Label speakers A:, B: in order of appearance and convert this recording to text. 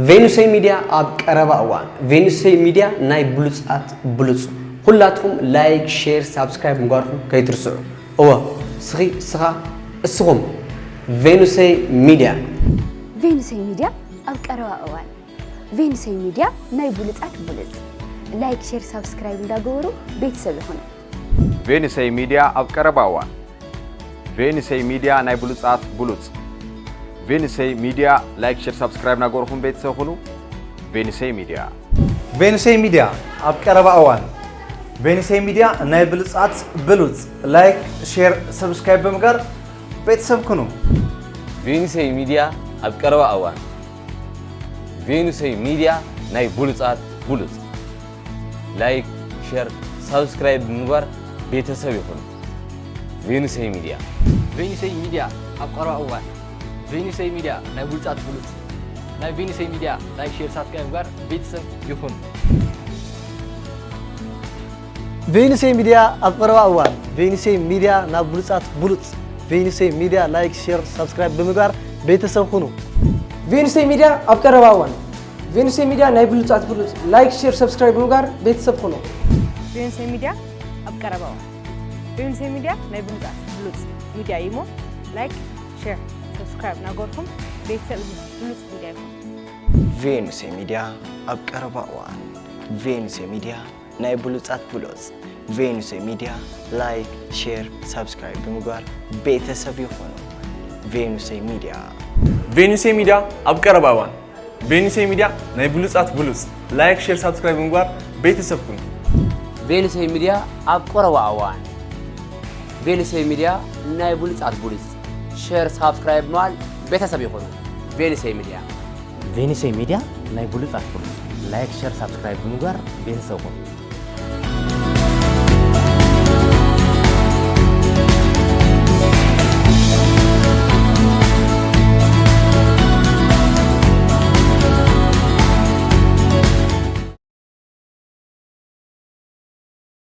A: ቬኑሴ ሚዲያ ኣብ ቀረባ እዋን ቬኑሴ ሚዲያ ናይ ብሉጻት ብሉጽ ሁላቱም ላይክ ሼር ሰብስክራይብ ምግባርኩም ከይትርስዑ እወ ስኻ እስኹም ቬኑሴ ሚዲያ ኣብ ቀረባ እዋን ቬኑሴ ሚዲያ ናይ ብሉጻት ብሉጽ ላይክ ሼር ሰብስክራይብ እንዳገበሩ ቤተሰብ ይሁኑ
B: ቬኑሴ ሚዲያ ኣብ ቀረባ እዋን ቬኑሴ ሚዲያ ናይ ብሉጻት ብሉጽ ቬኑሴ ሚዲያ ላይክ ሼር ሰብስክራይብ ናገርኩም ቤተሰብ ሁኑ ቬኑሴ ሚዲያ
C: ኣብ ቀረባ እዋን ቬኑሴ ሚዲያ ናይ ብሉጻት ብሉጽ ላይክ ሼር ሰብስክራይብ ብምግባር ቤተሰብ ሁኑ
D: ቬኑሴ ሚዲያ ኣብ ቀረባ እዋን ቬኑሴ ሚዲያ ናይ ብሉጻት ብሉጽ ላይክ ሼር ሰብስክራይብ ብምግባር ቤተሰብ ይሁኑ ቬኑሴ ሚዲያ
E: ኣብ ቀረባ እዋን ቬኑሴ ሚዲያ ናይ ብሉጻት ብሉጽ ናይ ቬኑሴ ሚዲያ ላይክ ሼር ሰብስክራይብ ጋር ቤተሰብ ይሁን
F: ቬኑሴ ሚዲያ ኣብ ቀረባ እዋን ቬኑሴ ሚዲያ ናይ ብሉጻት ብሉጽ ቬኑሴ ሚዲያ ላይክ ሼር ሰብስክራይብ ብምግባር ቤተሰብ ሁኑ
G: ቬኑሴ ሚዲያ ኣብ ቀረባ እዋን ቬኑሴ ሚዲያ ናይ ብሉጻት ብሉጽ ላይክ ሼር ሰብስክራይብ ብምግባር ቤተሰብ ሁኑ
H: ቬኑሴ ሚዲያ ኣብ ቀረባ እዋን ቬኑሴ ሚዲያ ናይ ብሉጻት ብሉጽ ሚዲያ ኢሞ ላይክ ሼር ሰብስክራይብ ናገርኩም ቤተሰብ ብሉጽ ሚዲያ ይሁን
I: ቬኑሴ ሚዲያ ኣብ ቀረባ እዋን ቬኑሴ ሚዲያ ናይ ብሉጻት ብሉጽ ቬኑሴ ሚዲያ ላይክ ሼር ሰብስክራይብ ብምግባር ቤተሰብ ይሁኑ ቬኑሴ ሚዲያ
C: ኣብ ቀረባ እዋን ቬኑሴ ሚዲያ ናይ ብሉጻት ብሉጽ ላይክ ሼር ሰብስክራይብ ብምግባር ቤተሰብ ሁኑ
J: ቬኑሴ ሚዲያ ኣብ ቀረባ እዋን ቬኑሴ ሚዲያ ናይ ብሉጻት ብሉጽ ሼር ሰብስክራይብ ማል ቤተሰብ ይሁኑ ቬኑሴ ሚዲያ
K: ናይ ብሉጻት ብሉጽ ላይክ ሼር ሰብስክራይብ ብምግባር ቤተሰብ ሁኑ